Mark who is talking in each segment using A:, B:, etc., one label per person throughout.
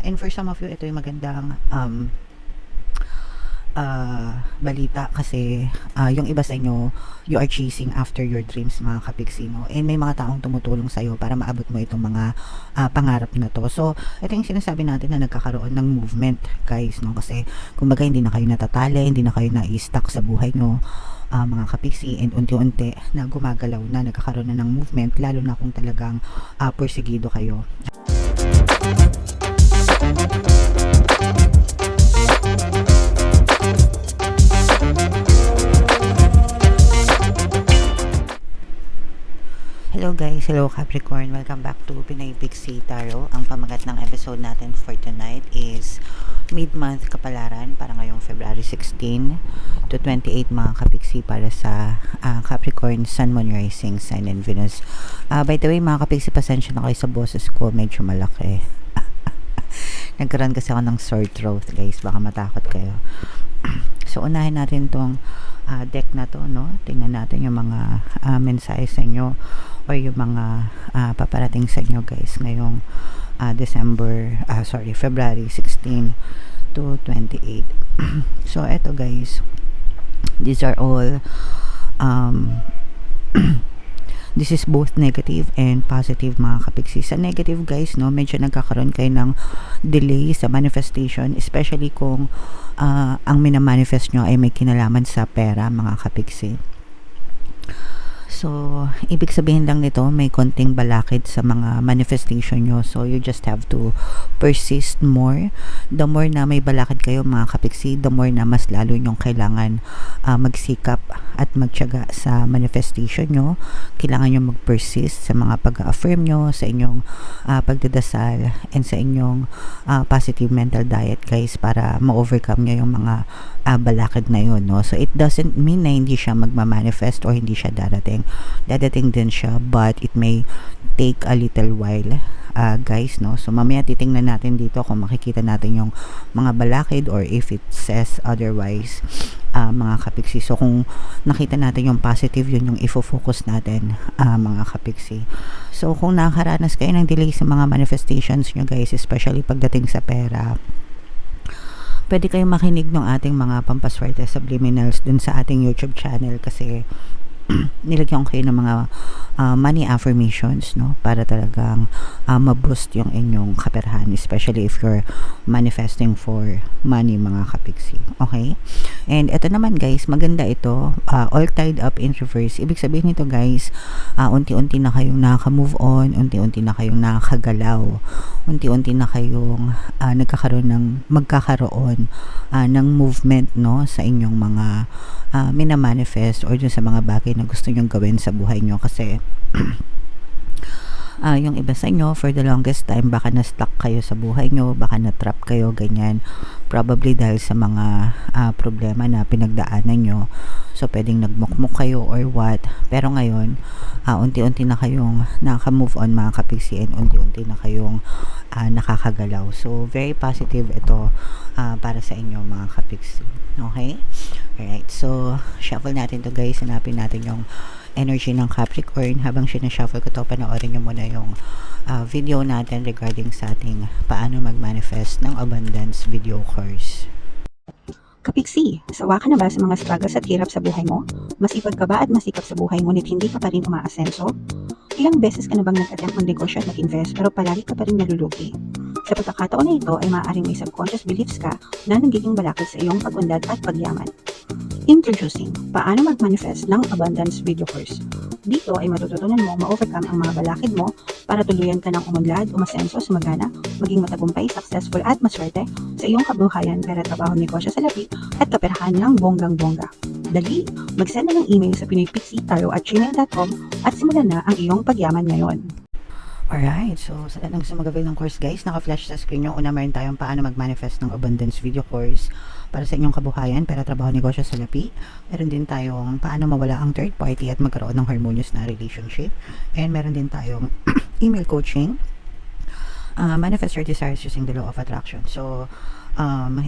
A: And for some of you, ito yung magandang balita kasi yung iba sa inyo, you are chasing after your dreams, mga kapiksi, no? And may mga taong tumutulong sa'yo para maabot mo itong mga pangarap na to. So, ito yung sinasabi natin na nagkakaroon ng movement, guys, no? Kasi, kumbaga, hindi na kayo natatali, hindi na kayo na-stuck sa buhay nyo, mga kapiksi, and unti-unti na gumagalaw na, nagkakaroon na ng movement, lalo na kung talagang perseguido kayo. Hello guys, hello Capricorn, welcome back to Pinay Pixie Tarot. Ang pamagat ng episode natin for tonight is mid-month kapalaran para ngayong February 16 to 28, mga kapiksi, para sa Capricorn, Sun, Moon, Rising, Sign, and Venus. By the way, mga kapiksi, pasensya na kayo sa boses ko, medyo malaki. Nagkaroon kasi ako ng sore throat, guys, baka matakot kayo. So, unahin natin tong deck na to, no? Tingnan natin yung mga mensahe sa inyo or yung mga paparating sa inyo, guys, ngayong February 16 to 28. So, eto, guys, these are all this is both negative and positive, mga kapiksi. Sa negative, guys, no, medyo nagkakaroon kayo ng delay sa manifestation, especially kung ang minamanifest nyo ay may kinalaman sa pera, mga kapiksi. So, ibig sabihin lang nito, may konting balakid sa mga manifestation nyo. So, you just have to persist more. The more na may balakid kayo, mga kapiksi, the more na mas lalo nyong kailangan magsikap at magtiyaga sa manifestation nyo. Kailangan nyo mag-persist sa mga pag-affirm nyo, sa inyong pagdadasal, and sa inyong positive mental diet, guys, para ma-overcome nyo yung mga balakid na yun, no? So, it doesn't mean na hindi siya magmamanifest or hindi siya darating. Dadating din siya, but it may take a little while, guys, no? So, mamaya titingnan natin dito kung makikita natin yung mga balakid or if it says otherwise, mga kapiksi. So, kung nakita natin yung positive, yun yung ifo-focus natin, mga kapiksi. So, kung nakakaranas kayo ng delay sa mga manifestations nyo, guys, especially pagdating sa pera, pwede kayong makinig ng ating mga pampaswerte subliminals dun sa ating YouTube channel, kasi nilagyan ko kayo ng mga money affirmations, no, para talagang ma-boost yung inyong kaperahan, especially if you're manifesting for money, mga kapiksi. Okay? And ito naman, guys, maganda ito, all tied up in reverse. Ibig sabihin nito, guys, unti-unti na kayong nakaka-move on, unti-unti na kayong nakakagalaw, unti-unti na kayong magkakaroon ng movement, no, sa inyong mga minamanifest or dun sa mga bagay na gusto nyong gawin sa buhay nyo. Kasi yung iba sa inyo, for the longest time, baka na-stuck kayo sa buhay nyo, baka na-trap kayo, ganyan, probably dahil sa mga problema na pinagdaanan nyo. So, pwedeng nagmukmuk kayo or what, pero ngayon, unti-unti na kayong nakaka-move on, mga kapiksi, and unti-unti na kayong nakakagalaw. So, very positive ito para sa inyo, mga kapiksi. Okay? Alright, so, shuffle natin to, guys. Hanapin natin yung energy ng Capricorn. Habang sinashuffle ko to, panoorin nyo muna yung video natin regarding sa ating paano mag-manifest ng abundance video course.
B: Kapiksi, sawa ka na ba sa mga struggles at hirap sa buhay mo? Masipag ka ba at masikap sa buhay ngunit hindi ka pa rin umaasenso? Ilang beses ka na bang nag-attempt mag-negosyo at mag-invest pero palagi ka pa rin nalulugi? Sa pagkakataon na ito ay maaaring may subconscious beliefs ka na nagiging balakid sa iyong pag-unlad at pagyaman. Introducing, paano mag-manifest ng abundance video course. Dito ay matututunan mo ma-overcome ang mga balakid mo para tuluyan ka ng umunlad, umasenso, sumagana, maging matagumpay, successful at maswerte sa iyong kabuhayan, pera, trabaho, negosyo sa lapi at kaperahan ng bonggang-bongga. Dali, mag-send na ng email sa pinoypixie@gmail.com at simulan na ang iyong pagyaman ngayon.
A: Alright, so sa lahat ng gusto mag-avail ng course, guys, naka-flash sa screen nyo. Una, meron tayong paano mag-manifest ng abundance video course para sa inyong kabuhayan, pera, trabaho, negosyo sa lapi. Meron din tayong paano mawala ang third party at magkaroon ng harmonious na relationship. And meron din tayong email coaching, manifest your desires using the law of attraction. So,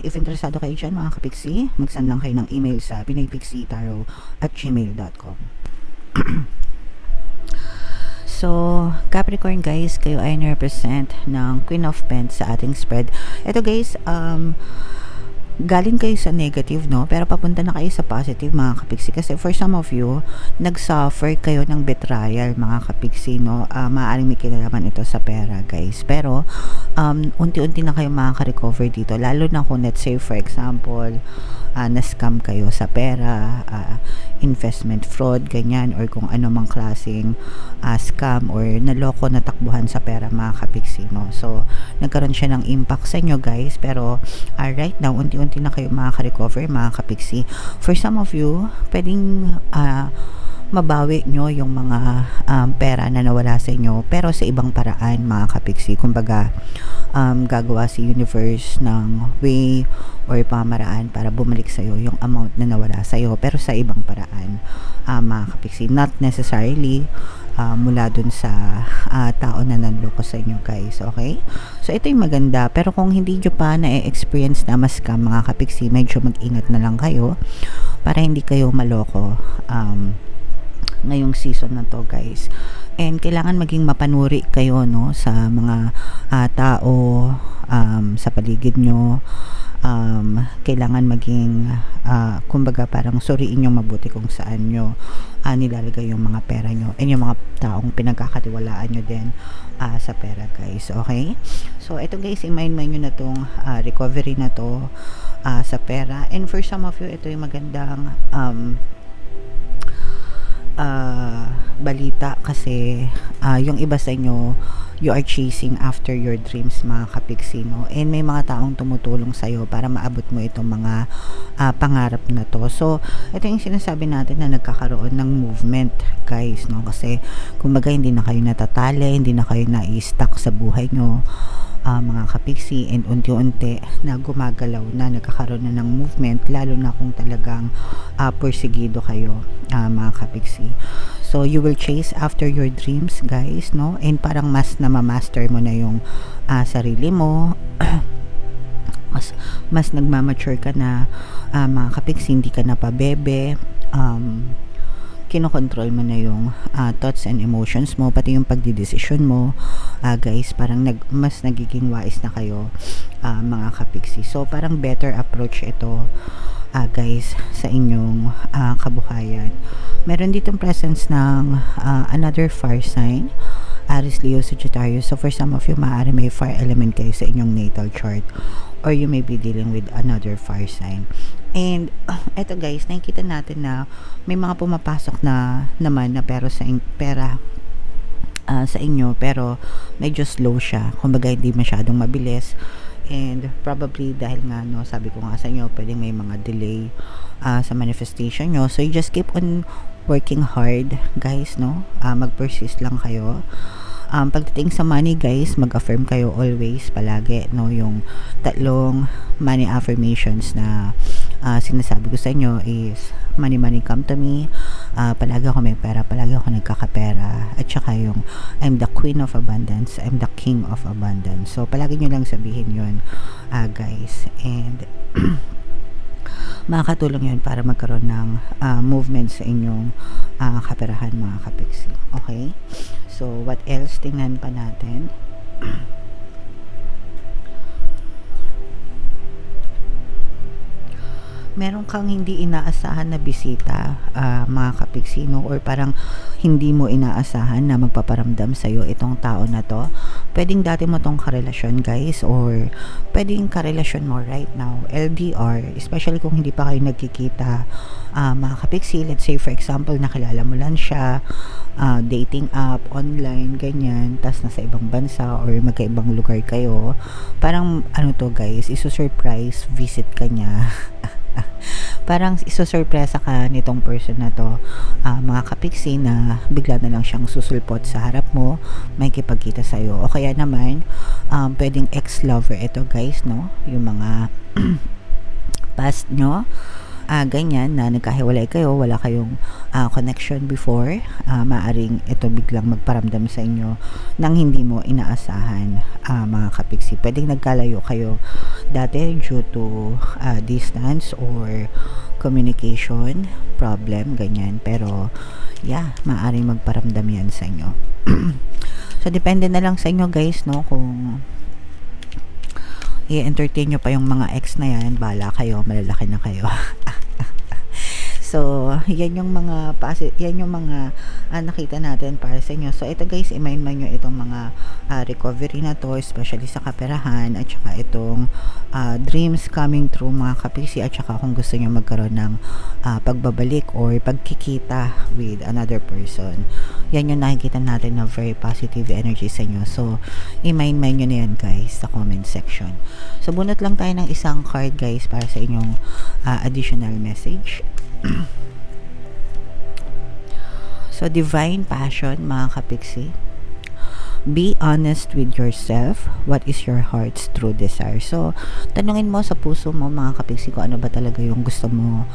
A: if interesado kayo dyan, mga kapiksi, mag-send lang kayo ng email sa pinoypixie@gmail.com. So, Capricorn guys, kayo ay na-represent ng Queen of Pentacles sa ating spread. Ito guys, galing kayo sa negative, no? Pero papunta na kayo sa positive, mga kapiksi. Kasi for some of you, nag-suffer kayo ng betrayal, mga kapiksi, no? Maaaring may kinalaman ito sa pera, guys. Pero, unti-unti na kayo makaka-recover dito. Lalo na kung, let's say, for example, na-scam kayo sa pera, investment fraud, ganyan, or kung ano mang klaseng scam or naloko na takbuhan sa pera, mga kapiksi, no? So, nagkaroon siya ng impact sa inyo, guys. Pero, right now, unti-unti na kayo makaka-recover, mga kapiksi. For some of you, pwedeng mabawi nyo yung mga pera na nawala sa inyo, pero sa ibang paraan, mga kapiksi. Kumbaga, gagawa si universe ng way or pamaraan para bumalik sa'yo yung amount na nawala sa'yo, pero sa ibang paraan, mga kapiksi. Not necessarily mula dun sa tao na nanloko sa inyo, guys. Okay? So, ito yung maganda. Pero kung hindi nyo pa na-experience na scam, mga kapiksi, medyo mag-ingat na lang kayo para hindi kayo maloko ngayong season na to, guys. And kailangan maging mapanuri kayo, no, sa mga tao sa paligid nyo. Kailangan maging kumbaga parang suriin nyo mabuti kung saan nyo nilalagay yung mga pera nyo and yung mga taong pinagkakatiwalaan nyo din sa pera, guys. Okay? So, ito guys, i-mind nyo na tong recovery na to sa pera. And for some of you, ito yung magandang balita kasi yung iba sa inyo, you are chasing after your dreams, mga kapiksi, no? And may mga taong tumutulong sa'yo para maabot mo itong mga pangarap na to. So, ito yung sinasabi natin na nagkakaroon ng movement, guys, no? Kasi, kumbaga, hindi na kayo natatali, hindi na kayo na-stuck sa buhay nyo, mga kapiksi, and unti-unti na gumagalaw na, nagkakaroon na ng movement, lalo na kung talagang perseguido kayo, mga kapiksi. So, you will chase after your dreams, guys, no? And parang mas namamaster mo na yung sarili mo. mas nagmamature ka na, mga kapiksi, hindi ka na pabebe. Kinokontrol mo na yung thoughts and emotions mo, pati yung pagdidesisyon mo, guys. Parang mas nagiging wise na kayo, mga kapiksi. So, parang better approach ito, guys, sa inyong kabuhayan. Meron ditong presence ng another fire sign, Aries, Leo, Sagittarius. So for some of you, maaari may fire element kayo sa inyong natal chart, or you may be dealing with another fire sign. And eto guys, nakikita natin na may mga pumapasok na naman na pero sa inyo, pero medyo slow siya. Kumbaga, hindi masyadong mabilis. And probably dahil nga, no, sabi ko nga sa inyo, pwedeng may mga delay sa manifestation nyo. So you just keep on working hard, guys, no? Mag-persist lang kayo. Pagdating sa money, guys, mag-affirm kayo always, palagi, no? Yung tatlong money affirmations na sinasabi ko sa inyo is money, money come to me, palagi ako may pera, palagi ako nagkakapera, at saka yung I'm the queen of abundance, I'm the king of abundance. So palagi nyo lang sabihin yun, guys, and makakatulong yun para magkaroon ng movement sa inyong kaperahan, mga kapiksi. Okay? So, what else? Tingnan pa natin. Meron kang hindi inaasahan na bisita, mga kapiksino, or parang hindi mo inaasahan na magpaparamdam sa'yo itong tao na to. Pwedeng dati mo tong karelasyon, guys, or pwedeng karelasyon mo right now, LDR, especially kung hindi pa kayo nagkikita, mga kapiksi. Let's say, for example, nakilala mo lang siya, dating app, online, ganyan, tas nasa ibang bansa or magkaibang lugar kayo. Parang, ano to, guys, iso-surprise visit ka niya. Parang isosurpresa ka nitong person na to, mga kapiksi, na bigla na lang siyang susulpot sa harap mo, may kipagkita sa'yo. O kaya naman, pwedeng ex-lover ito, guys, no? Yung mga past nyo, ganyan, na nagkahiwalay kayo, wala kayong connection before, maaring ito biglang magparamdam sa inyo nang hindi mo inaasahan, mga kapiksi. Pwedeng nagkalayo kayo dati due to distance or communication problem, ganyan, pero yeah, maaaring magparamdam yan sa inyo. So, depende na lang sa inyo guys, no, kung i-entertain nyo pa yung mga ex na yan, bahala kayo, malalaki na kayo. So, yan yung mga nakita natin para sa inyo. So, ito guys, i-mind nyo itong mga recovery na to, especially sa kaperahan, at saka itong dreams coming true mga kapiksi, at saka kung gusto nyo magkaroon ng pagbabalik or pagkikita with another person. Yan yung nakikita natin na very positive energy sa inyo. So, i-mind nyo na yan guys sa comment section. So, bunot lang tayo ng isang card guys para sa inyong additional message. So, divine passion mga kapiksi. Be honest with yourself. What is your heart's true desire? So, tanungin mo sa puso mo mga kapiksi kung ano ba talaga yung gusto mo,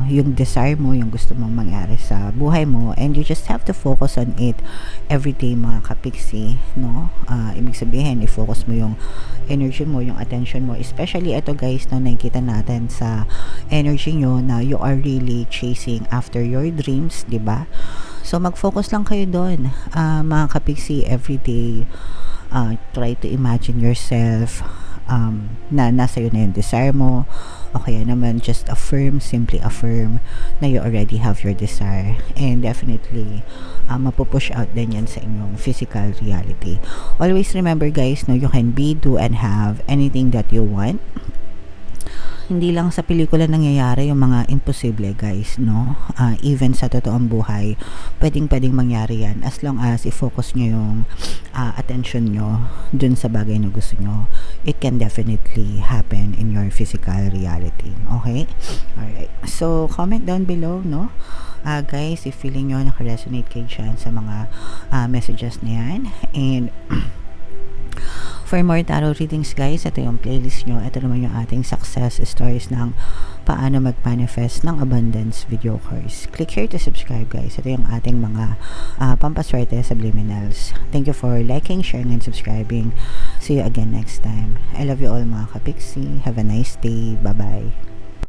A: yung desire mo, yung gusto mong mangyari sa buhay mo, and you just have to focus on it every day mga kapiksi, no? Ibig sabihin, i-focus mo yung energy mo, yung attention mo, especially ito guys, no, nakikita natin sa energy nyo na you are really chasing after your dreams, di ba? So, mag-focus lang kayo doon, mga kapiksi, every day. Try to imagine yourself na nasa yun na yung desire mo, o kaya naman just simply affirm na you already have your desire, and definitely mapupush out din yan sa inyong physical reality. Always remember guys, no, you can be, do, and have anything that you want. Hindi lang sa pelikula nangyayari yung mga imposible guys, no? Even sa totoong buhay, pwedeng mangyari yan as long as i-focus nyo yung attention nyo dun sa bagay na gusto nyo. It can definitely happen in your physical reality. Okay? Alright. So, comment down below, no? Guys, if feeling nyo nakaresonate kayo dyan sa mga messages na yan. And for more tarot readings guys, ito yung playlist nyo. Ito naman yung ating success stories ng paano mag-manifest ng abundance video course. Click here to subscribe guys. Ito yung ating mga pampaswerte subliminals. Thank you for liking, sharing, and subscribing. See you again next time. I love you all mga kapiksi. Have a nice day. Bye-bye.